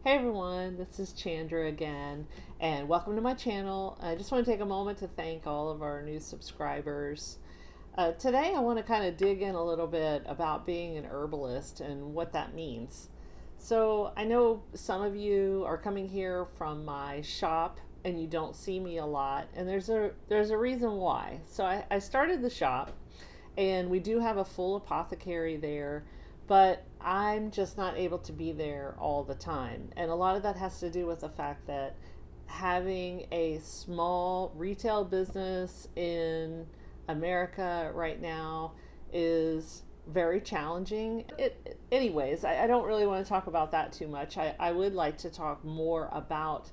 Hey everyone, this is Chandra again, and welcome to my channel. I just want to take a moment to thank all of our new subscribers. Today I want to kind of dig in a little bit about being an herbalist and what that means. So I know some of you are coming here from my shop and you don't see me a lot, and there's a reason why. So I started the shop and we do have a full apothecary there, but I'm just not able to be there all the time. And a lot of that has to do with the fact that having a small retail business in America right now is very challenging. I don't really want to talk about that too much. I would like to talk more about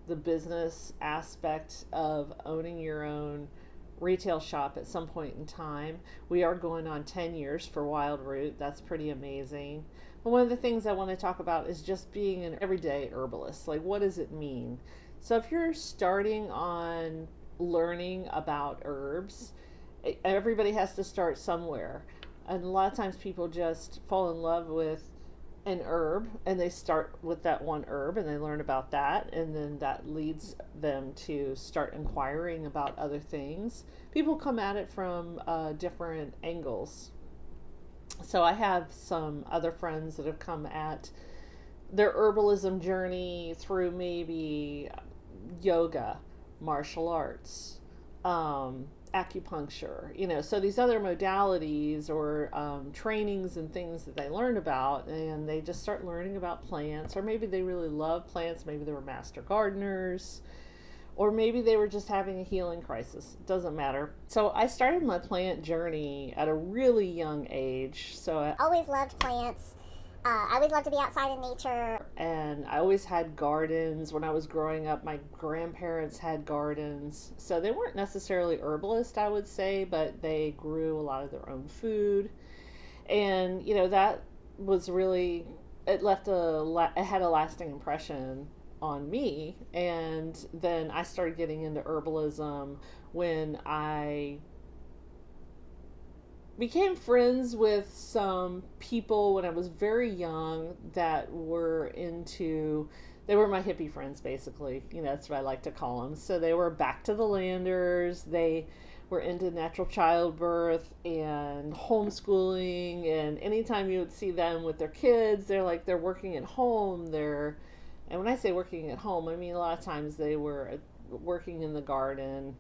the business aspect of owning your own retail shop at some point in time. We are going on 10 years for Wild Root. That's pretty amazing. But one of the things I want to talk about is just being an everyday herbalist. Like, what does it mean? So, if you're starting on learning about herbs, everybody has to start somewhere. And a lot of times people just fall in love with an herb and they start with that one herb and they learn about that, and then that leads them to start inquiring about other things. People come at it from different angles. So I have some other friends that have come at their herbalism journey through maybe yoga, martial arts, acupuncture, so these other modalities or trainings and things that they learn about, and they just start learning about plants, or maybe they really love plants, maybe they were master gardeners, or maybe they were just having a healing crisis. It doesn't matter. So I started my plant journey at a really young age. So I always loved plants. I always loved to be outside in nature. And I always had gardens. When I was growing up, my grandparents had gardens. So they weren't necessarily herbalist, I would say, but they grew a lot of their own food. And, that was really, it had a lasting impression on me. And then I started getting into herbalism when I became friends with some people when I was very young that were they were my hippie friends, basically. That's what I like to call them. So they were back to the landers. They were into natural childbirth and homeschooling. And anytime you would see them with their kids, they're working at home. And when I say working at home, I mean a lot of times they were working in the garden,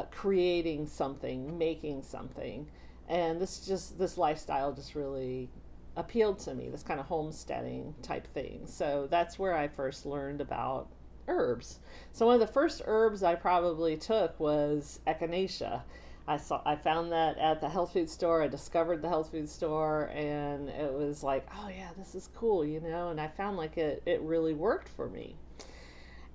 creating something, making something. And this lifestyle just really appealed to me, this kind of homesteading type thing. So that's where I first learned about herbs. So one of the first herbs I probably took was Echinacia. I found that at the health food store. I discovered the health food store, and it was like, oh yeah, this is cool, and I found like it really worked for me.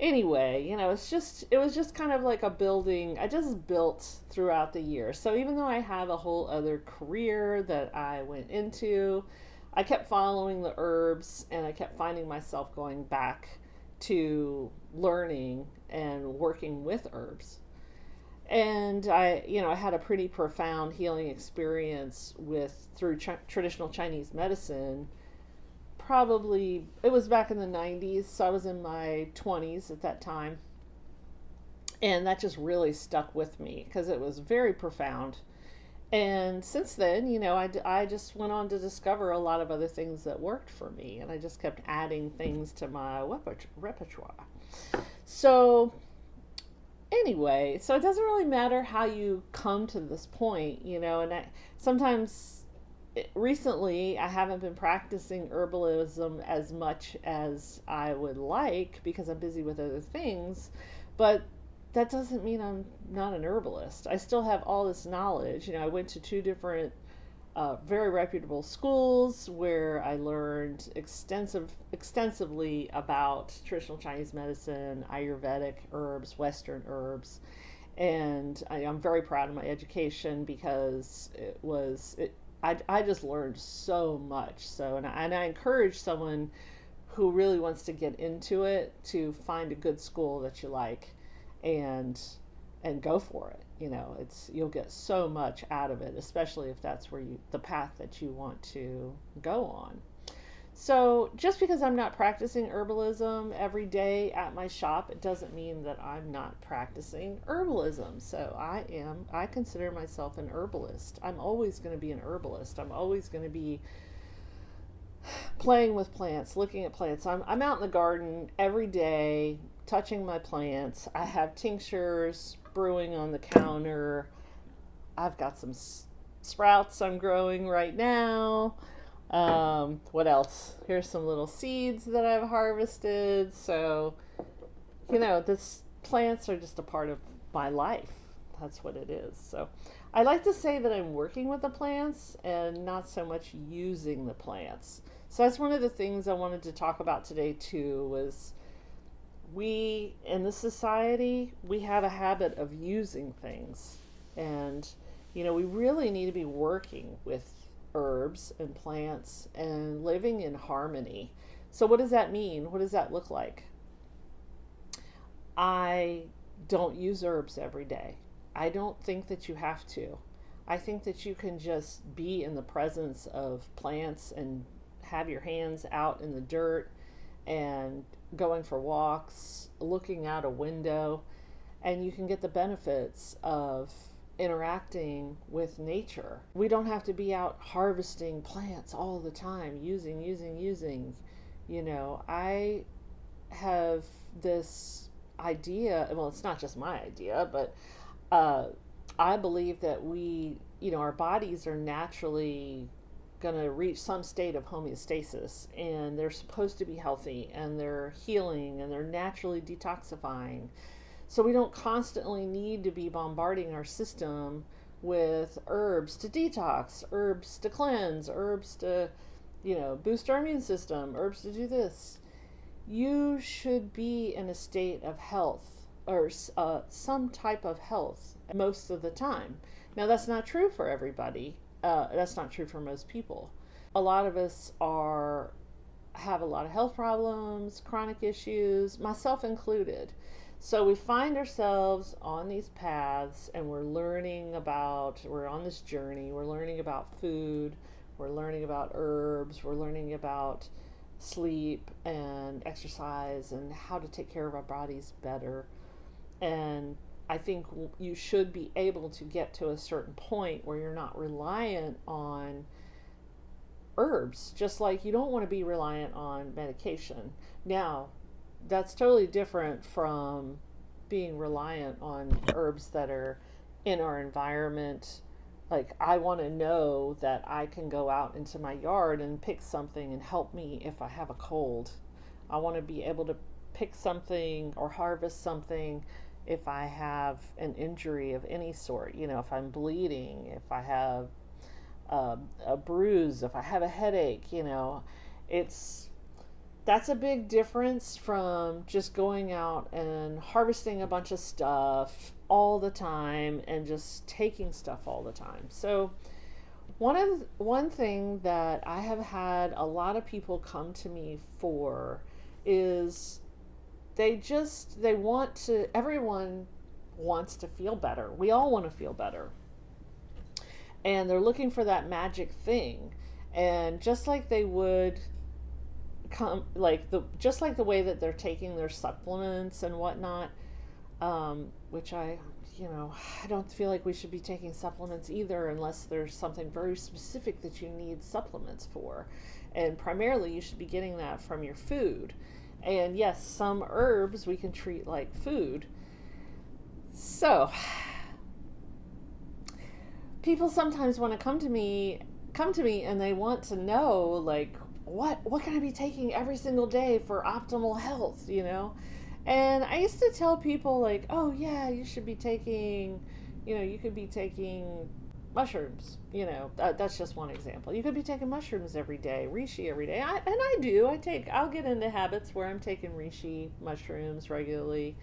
Anyway, it was just kind of like a building. I just built throughout the year. So even though I have a whole other career that I went into, I kept following the herbs, and I kept finding myself going back to learning and working with herbs. And I had a pretty profound healing experience through traditional Chinese medicine. Probably it was back in the 90s, so I was in my 20s at that time, and that just really stuck with me because it was very profound. And since then, I just went on to discover a lot of other things that worked for me, and I just kept adding things to my repertoire. So anyway, so it doesn't really matter how you come to this point, and sometimes recently I haven't been practicing herbalism as much as I would like because I'm busy with other things, but that doesn't mean I'm not an herbalist. I still have all this knowledge. I went to two different very reputable schools where I learned extensively about traditional Chinese medicine, Ayurvedic herbs, Western herbs, and I'm very proud of my education because I just learned so much. So, and I encourage someone who really wants to get into it to find a good school that you like, and go for it. You'll get so much out of it, especially if that's the path that you want to go on. So just because I'm not practicing herbalism every day at my shop, it doesn't mean that I'm not practicing herbalism. So I consider myself an herbalist. I'm always going to be an herbalist. I'm always going to be playing with plants, looking at plants. I'm out in the garden every day, touching my plants. I have tinctures brewing on the counter. I've got some sprouts I'm growing right now. What else? Here's some little seeds that I've harvested. So, this plants are just a part of my life. That's what it is. So, I like to say that I'm working with the plants and not so much using the plants. So that's one of the things I wanted to talk about today too, was we in the society, we have a habit of using things. And we really need to be working with herbs and plants and living in harmony. So what does that mean? What does that look like? I don't use herbs every day. I don't think that you have to. I think that you can just be in the presence of plants and have your hands out in the dirt and going for walks, looking out a window, and you can get the benefits of interacting with nature. We don't have to be out harvesting plants all the time, using. I have this idea, well, it's not just my idea, but I believe that our bodies are naturally going to reach some state of homeostasis, and they're supposed to be healthy, and they're healing, and they're naturally detoxifying. So we don't constantly need to be bombarding our system with herbs to detox, herbs to cleanse, herbs to, boost our immune system, herbs to do this. You should be in a state of health, or some type of health most of the time. Now, that's not true for everybody. That's not true for most people. A lot of us have a lot of health problems, chronic issues, myself included. So we find ourselves on these paths, and we're on this journey. We're learning about food, we're learning about herbs, we're learning about sleep and exercise and how to take care of our bodies better. And I think you should be able to get to a certain point where you're not reliant on herbs, just like you don't want to be reliant on medication. Now, that's totally different from being reliant on herbs that are in our environment. Like, I want to know that I can go out into my yard and pick something and help me if I have a cold. I want to be able to pick something or harvest something if I have an injury of any sort, if I'm bleeding, if I have a bruise, if I have a headache, that's a big difference from just going out and harvesting a bunch of stuff all the time and just taking stuff all the time. So one thing that I have had a lot of people come to me for is everyone wants to feel better. We all want to feel better. And they're looking for that magic thing. And just like they would just like the way that they're taking their supplements and whatnot, which I don't feel like we should be taking supplements either unless there's something very specific that you need supplements for. And primarily you should be getting that from your food. And yes, some herbs we can treat like food. So, people sometimes want to come to me and they want to know, like, what can I be taking every single day for optimal health, And I used to tell people, like, oh yeah, you should be taking, you could be taking mushrooms, that's just one example. You could be taking mushrooms every day, reishi every day. I'll get into habits where I'm taking reishi mushrooms regularly.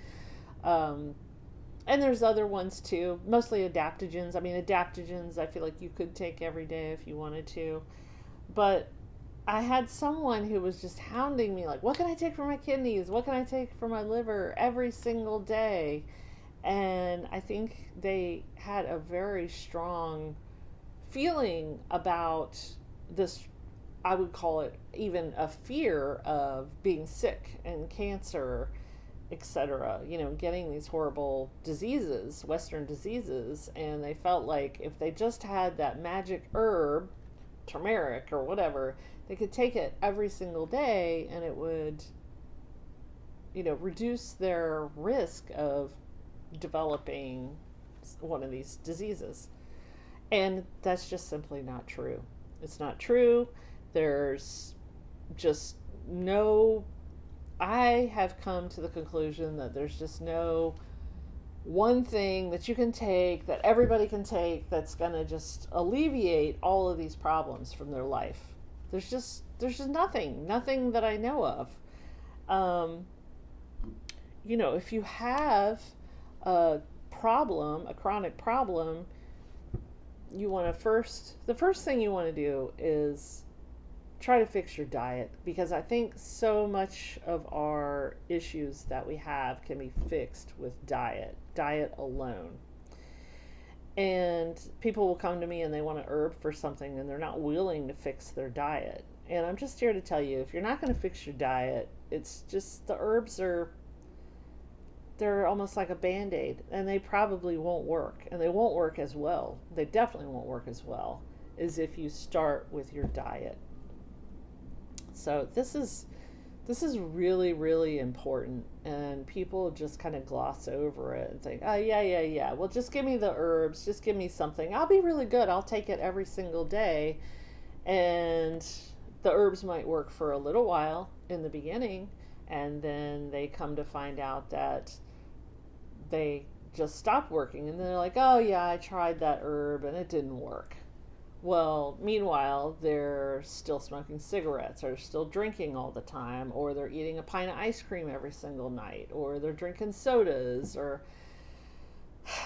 And there's other ones too, mostly adaptogens. Adaptogens I feel like you could take every day if you wanted to. But I had someone who was just hounding me, like, what can I take for my kidneys? What can I take for my liver every single day? And I think they had a very strong feeling about this I would call it even a fear of being sick and cancer, etc., getting these horrible diseases, Western diseases, and they felt like if they just had that magic herb, turmeric or whatever, they could take it every single day and it would, reduce their risk of developing one of these diseases. And that's just simply not true. It's not true. There's just no, I have come to the conclusion that there's just no one thing that you can take, that everybody can take, that's going to just alleviate all of these problems from their life. There's just nothing that I know of. If you have a problem, a chronic problem, the first thing you want to do is try to fix your diet, because I think so much of our issues that we have can be fixed with diet alone. And people will come to me and they want a herb for something and they're not willing to fix their diet. And I'm just here to tell you, if you're not going to fix your diet, it's just the herbs they're almost like a band-aid, and they probably won't work, and they won't work as well. They definitely won't work as well as if you start with your diet. So this is really, really important, and people just kind of gloss over it and think, oh, yeah, well, just give me the herbs, just give me something, I'll be really good, I'll take it every single day. And the herbs might work for a little while in the beginning, and then they come to find out that they just stopped working, and they're like, oh yeah, I tried that herb and it didn't work. Well, meanwhile, they're still smoking cigarettes, or still drinking all the time, or they're eating a pint of ice cream every single night, or they're drinking sodas, or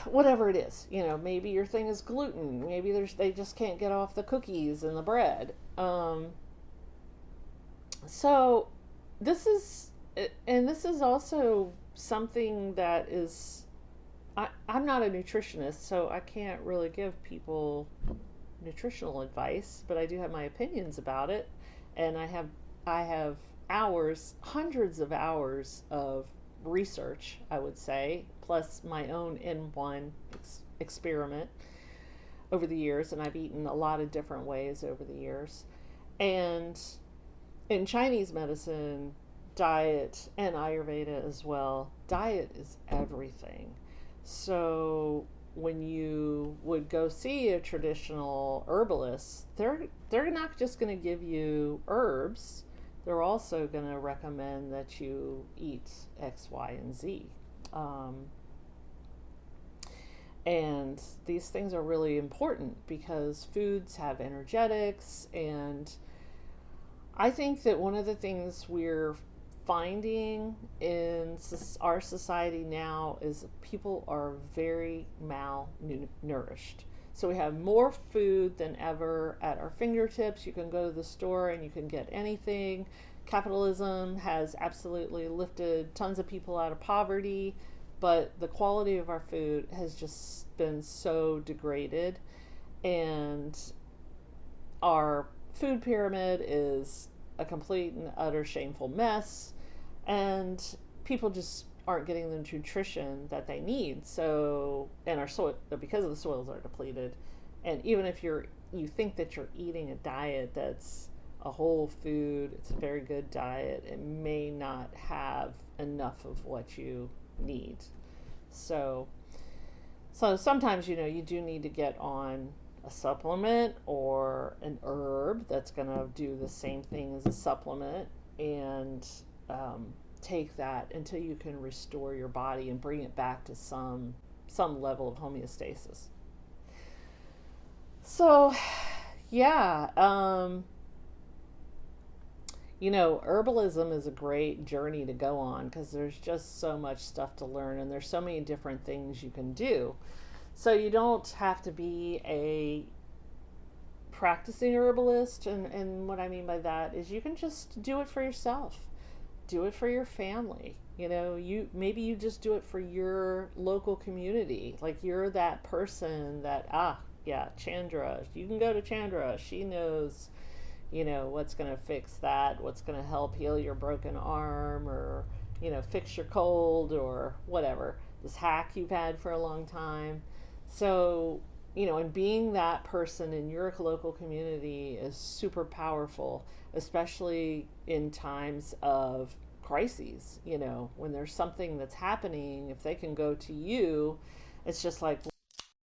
whatever it is. Maybe your thing is gluten. Maybe they just can't get off the cookies and the bread. So this is also something that is, I'm not a nutritionist, so I can't really give people nutritional advice, but I do have my opinions about it, and I have hours, hundreds of hours of research, I would say, plus my own N1 experiment over the years, and I've eaten a lot of different ways over the years. And in Chinese medicine, diet, and Ayurveda as well, diet is everything. So when you would go see a traditional herbalist, they're not just going to give you herbs. They're also going to recommend that you eat X, Y, and Z. And these things are really important because foods have energetics, and I think that one of the things we're finding in our society now is people are very malnourished. So we have more food than ever at our fingertips. You can go to the store and you can get anything. Capitalism has absolutely lifted tons of people out of poverty, but the quality of our food has just been so degraded, and our food pyramid is a complete and utter shameful mess, and people just aren't getting the nutrition that they need. So, and our soil, because of the soils are depleted, and even if you think that you're eating a diet that's a whole food, it's a very good diet, it may not have enough of what you need. So sometimes, you do need to get on a supplement or an herb that's going to do the same thing as a supplement, and take that until you can restore your body and bring it back to some level of homeostasis. So, yeah, herbalism is a great journey to go on because there's just so much stuff to learn, and there's so many different things you can do. So you don't have to be a practicing herbalist, and what I mean by that is you can just do it for yourself. Do it for your family. Maybe you just do it for your local community. Like, you're that person that, Chandra, you can go to Chandra. She knows, what's going to fix that, what's going to help heal your broken arm, or, fix your cold, or whatever, this hack you've had for a long time. So, and being that person in your local community is super powerful, especially in times of crises. When there's something that's happening, if they can go to you, it's just like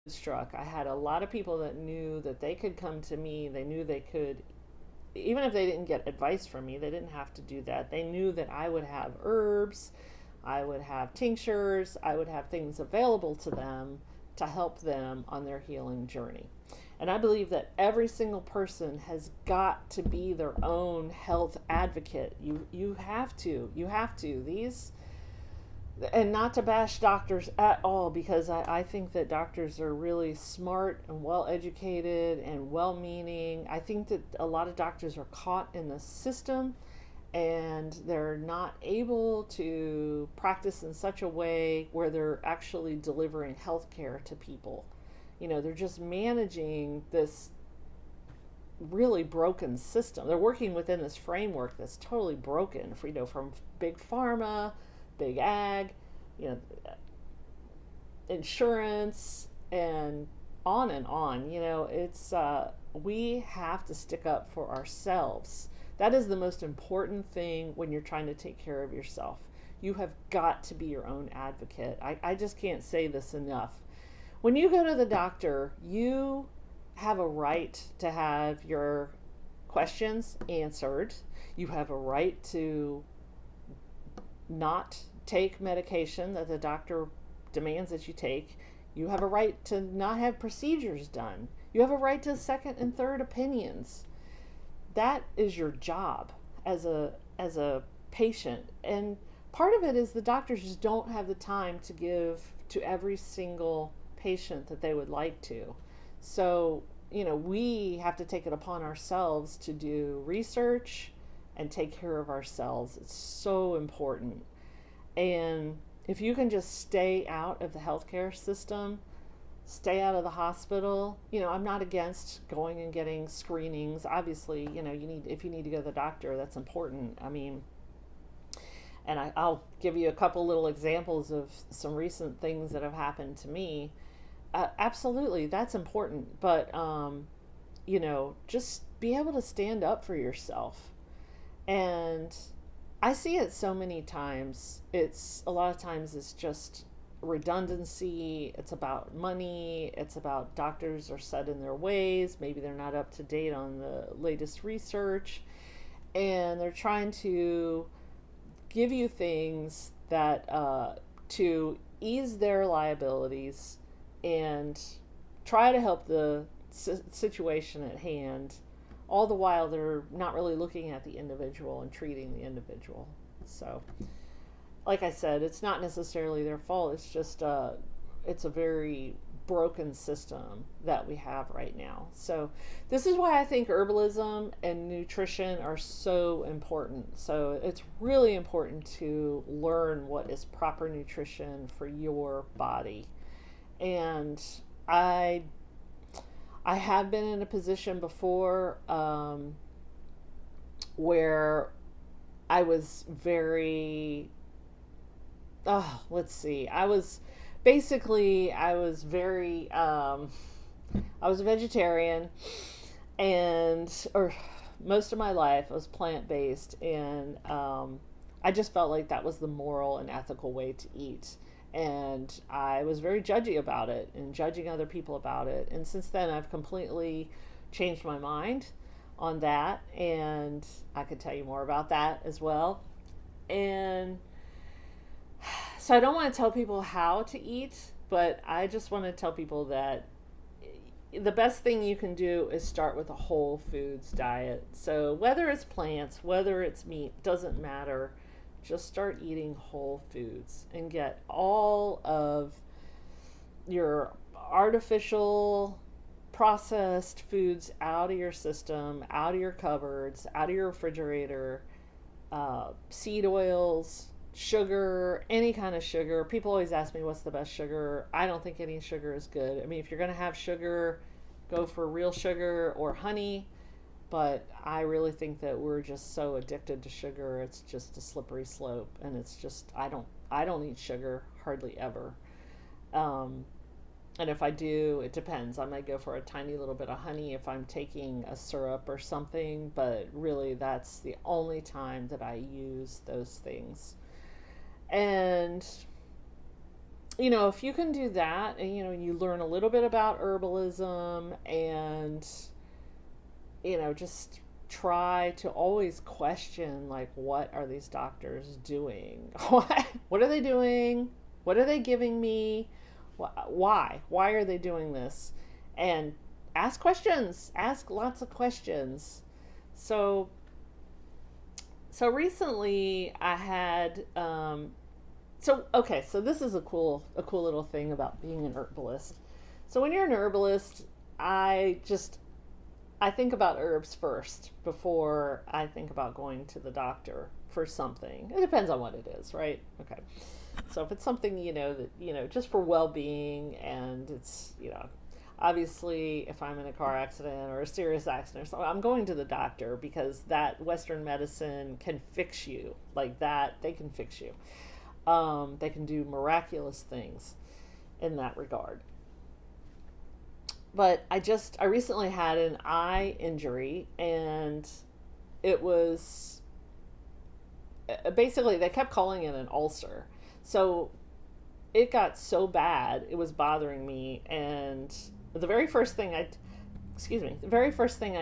struck. I had a lot of people that knew that they could come to me. They knew they could, even if they didn't get advice from me, they didn't have to do that. They knew that I would have herbs, I would have tinctures, I would have things available to them to help them on their healing journey. And I believe that every single person has got to be their own health advocate. You have to. These, and not to bash doctors at all, because I think that doctors are really smart and well educated and well meaning. I think that a lot of doctors are caught in the system and they're not able to practice in such a way where they're actually delivering health care to people. They're just managing this really broken system. They're working within this framework that's totally broken, from big pharma, big ag, insurance, and on and on. It's we have to stick up for ourselves. That is the most important thing when you're trying to take care of yourself. You have got to be your own advocate. I just can't say this enough. When you go to the doctor, you have a right to have your questions answered. You have a right to not take medication that the doctor demands that you take. You have a right to not have procedures done. You have a right to second and third opinions. That is your job as a patient. And part of it is the doctors just don't have the time to give to every single patient that they would like to. So, we have to take it upon ourselves to do research and take care of ourselves. It's so important. And if you can just stay out of the healthcare system, stay out of the hospital, I'm not against going and getting screenings. Obviously, if you need to go to the doctor, that's important. And I'll give you a couple little examples of some recent things that have happened to me. Absolutely, that's important. But, just be able to stand up for yourself. And I see it so many times. A lot of times it's just redundancy. It's about money. It's about doctors are set in their ways. Maybe they're not up to date on the latest research. And they're trying to give you things that to ease their liabilities and try to help the situation at hand, all the while they're not really looking at the individual and treating the individual. So, like I said, it's not necessarily their fault. It's just it's a very broken system that we have right now. So this is why I think herbalism and nutrition are so important. So it's really important to learn what is proper nutrition for your body. And I have been in a position before where I was very, let's see, I was very, I was a vegetarian, or most of my life I was plant-based, and I just felt like that was the moral and ethical way to eat. And I was very judgy about it and judging other people about it. And since then, I've completely changed my mind on that. And I could tell you more about that as well. And so I don't want to tell people how to eat, but I just want to tell people that the best thing you can do is start with a whole foods diet. So whether it's plants, whether it's meat, doesn't matter. Just start eating whole foods and get all of your artificial processed foods out of your system, out of your cupboards, out of your refrigerator. Seed oils, sugar, any kind of sugar. People always ask me what's the best sugar. I don't think any sugar is good. If you're going to have sugar, go for real sugar or honey. But I really think that we're just so addicted to sugar. It's just a slippery slope, and it's just I don't eat sugar hardly ever. Um, and if I do, it depends. I might go for a tiny little bit of honey if I'm taking a syrup or something, but really that's the only time that I use those things. And if you can do that and you learn a little bit about herbalism and just try to always question, like, what are these doctors doing? What are they doing? What are they giving me? Why are they doing this? And ask questions. Ask lots of questions. So recently I had so this is a cool little thing about being an herbalist. So when you're an herbalist, I think about herbs first before I think about going to the doctor for something. It depends on what it is, right? Okay. So if it's something, that, just for well-being, and it's, obviously if I'm in a car accident or a serious accident or something, I'm going to the doctor because that Western medicine can fix you like that. They can fix you. They can do miraculous things in that regard. But I recently had an eye injury, and it was basically, they kept calling it an ulcer. So it got so bad, it was bothering me. And the very first thing I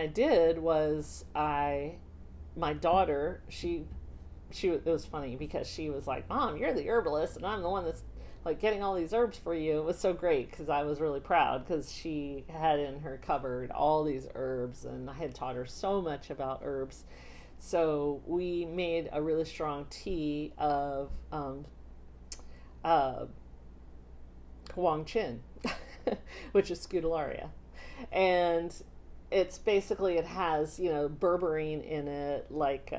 did was my daughter, it was funny because she was like, Mom, you're the herbalist, and I'm the one that's like getting all these herbs for you. It was so great because I was really proud because she had in her cupboard all these herbs, and I had taught her so much about herbs. So we made a really strong tea of uh, Huang Qin, which is Scutellaria. And it's basically, it has, berberine in it, like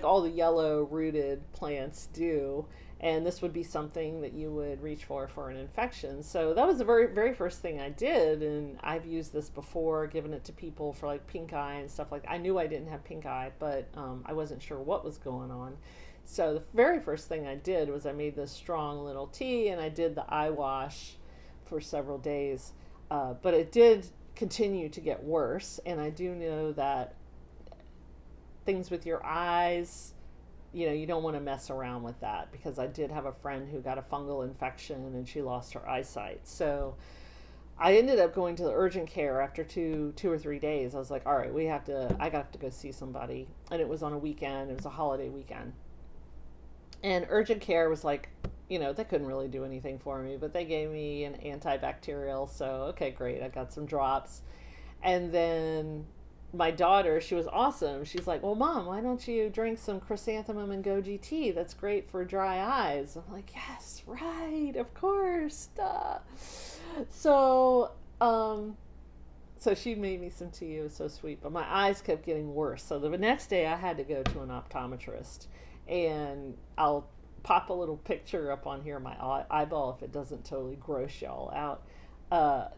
all the yellow rooted plants do. And this would be something that you would reach for an infection. So that was the very, very first thing I did. And I've used this before, given it to people for like pink eye and stuff like that. I knew I didn't have pink eye, but I wasn't sure what was going on. So the very first thing I did was I made this strong little tea, and I did the eye wash for several days. But it did continue to get worse. And I do know that things with your eyes, you don't want to mess around with that, because I did have a friend who got a fungal infection and she lost her eyesight. So I ended up going to the urgent care after two or 3 days. I was like, all right, I got to go see somebody. And it was on a weekend. It was a holiday weekend. And urgent care was like, they couldn't really do anything for me, but they gave me an antibacterial. So, okay, great. I got some drops. And then my daughter, she was awesome. She's like, well, Mom, why don't you drink some chrysanthemum and goji tea? That's great for dry eyes. I'm like, yes, right, of course. Duh. So she made me some tea. It was so sweet. But my eyes kept getting worse. So the next day I had to go to an optometrist. And I'll pop a little picture up on here of my eyeball if it doesn't totally gross y'all out.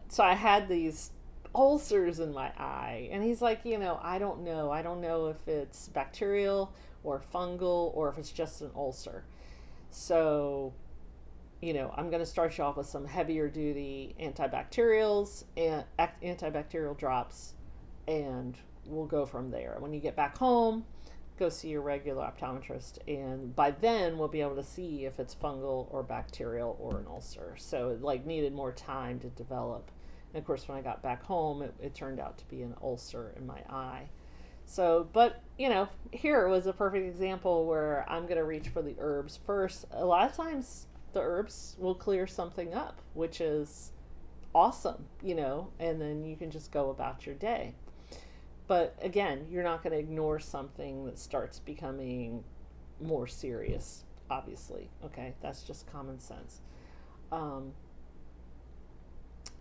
So I had these ulcers in my eye, and he's like, I don't know if it's bacterial or fungal or if it's just an ulcer. So I'm going to start you off with some heavier duty antibacterials and antibacterial drops, and we'll go from there. When you get back home, go see your regular optometrist, and by then we'll be able to see if it's fungal or bacterial or an ulcer. So it needed more time to develop. And of course, when I got back home, it turned out to be an ulcer in my eye. So, but, here was a perfect example where I'm going to reach for the herbs first. A lot of times the herbs will clear something up, which is awesome, and then you can just go about your day. But again, you're not going to ignore something that starts becoming more serious, obviously. Okay, that's just common sense.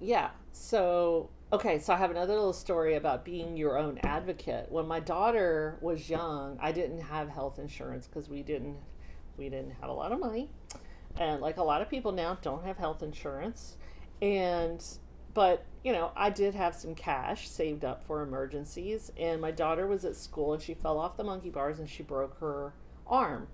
Yeah, so I have another little story about being your own advocate. When my daughter was young, I didn't have health insurance because we didn't have a lot of money, and like a lot of people now don't have health insurance. But, I did have some cash saved up for emergencies, and my daughter was at school and she fell off the monkey bars and she broke her arm.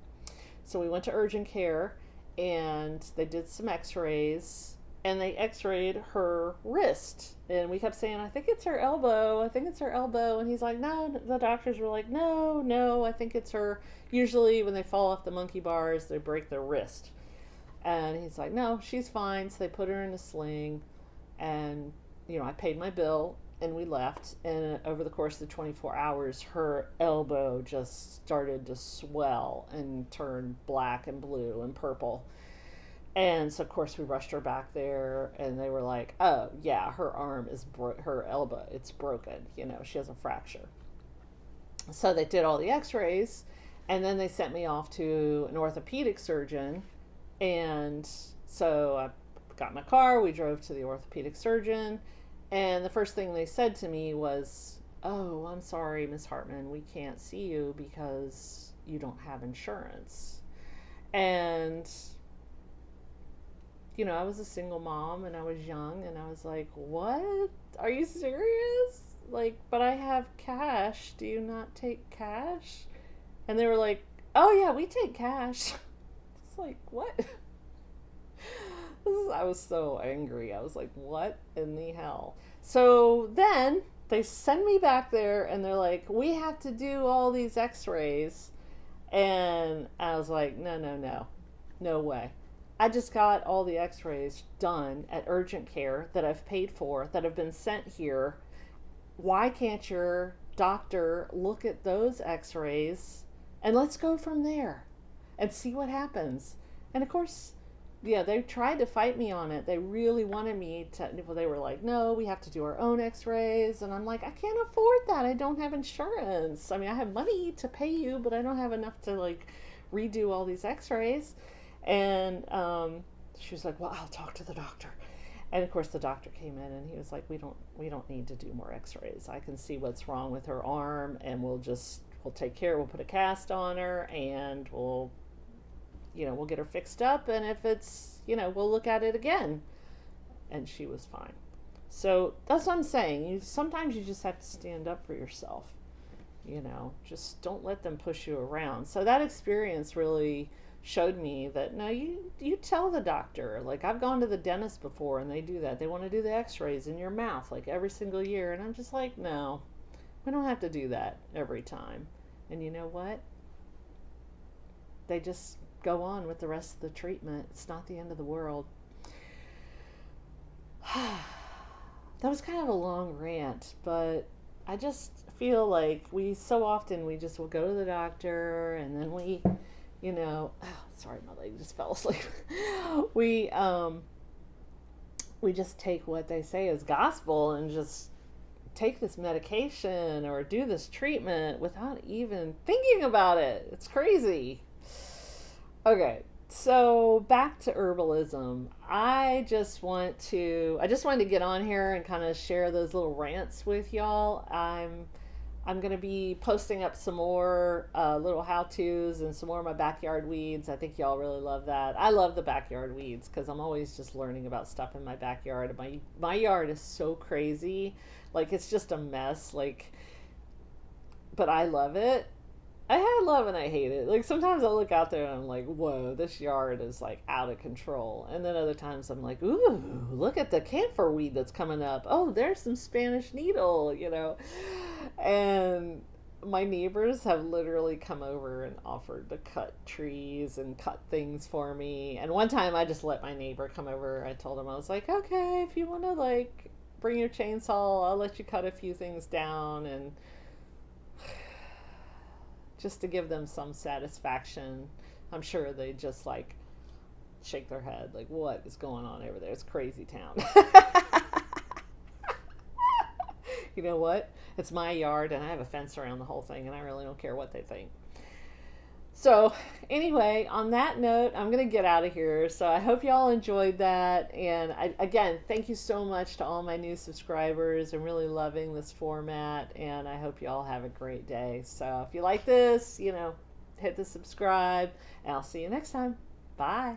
So we went to urgent care and they did some x-rays and they x-rayed her wrist. And we kept saying, I think it's her elbow. I think it's her elbow. And he's like, no, the doctors were like, no, I think it's her. Usually when they fall off the monkey bars, they break their wrist. And he's like, no, she's fine. So they put her in a sling and, I paid my bill and we left. And over the course of the 24 hours, her elbow just started to swell and turn black and blue and purple. And so, of course, we rushed her back there, and they were like, oh, yeah, her arm is, her elbow, it's broken. She has a fracture. So they did all the x-rays, and then they sent me off to an orthopedic surgeon. And so I got in my car, we drove to the orthopedic surgeon, and the first thing they said to me was, oh, I'm sorry, Miss Hartman, we can't see you because you don't have insurance. And I was a single mom and I was young and I was like, what? Are you serious? Like, but I have cash. Do you not take cash? And they were like, oh yeah, we take cash. It's like, what? I was so angry. I was like, what in the hell? So then they send me back there and they're like, we have to do all these x-rays. And I was like, no way. I just got all the x-rays done at urgent care that I've paid for, that have been sent here. Why can't your doctor look at those x-rays and let's go from there and see what happens? And of course, yeah, they tried to fight me on it. They really wanted me to, well, they were like, no, we have to do our own x-rays. And I'm like, I can't afford that. I don't have insurance. I mean, I have money to pay you, but I don't have enough to like redo all these x-rays. And she was like, well, I'll talk to the doctor. And of course the doctor came in and he was like, we don't need to do more x-rays. I can see what's wrong with her arm and we'll take care. We'll put a cast on her and we'll get her fixed up. And if it's, we'll look at it again. And she was fine. So that's what I'm saying. Sometimes you just have to stand up for yourself, just don't let them push you around. So that experience really showed me that no, you tell the doctor. Like, I've gone to the dentist before and they do that. They want to do the x-rays in your mouth like every single year. And I'm just like, no, we don't have to do that every time. And you know what? They just go on with the rest of the treatment. It's not the end of the world. That was kind of a long rant, but I just feel like we just will go to the doctor and then we sorry, my leg just fell asleep. We just take what they say as gospel and just take this medication or do this treatment without even thinking about it. It's crazy. Okay, so back to herbalism. I just wanted to get on here and kind of share those little rants with y'all. I'm going to be posting up some more little how-tos and some more of my backyard weeds. I think y'all really love that. I love the backyard weeds because I'm always just learning about stuff in my backyard. My yard is so crazy. Like, it's just a mess. Like, but I love it. I love and I hate it. Like, sometimes I'll look out there and I'm like, whoa, this yard is like out of control. And then other times I'm like, ooh, look at the camphor weed that's coming up. Oh, there's some Spanish needle, And my neighbors have literally come over and offered to cut trees and cut things for me. And one time I just let my neighbor come over. I told him, I was like, okay, if you want to like bring your chainsaw, I'll let you cut a few things down, and just to give them some satisfaction. I'm sure they just like shake their head like, what is going on over there? It's crazy town. You know what? It's my yard and I have a fence around the whole thing and I really don't care what they think. So anyway, on that note, I'm going to get out of here. So I hope y'all enjoyed that. And again, thank you so much to all my new subscribers. I'm really loving this format and I hope y'all have a great day. So if you like this, hit the subscribe and I'll see you next time. Bye.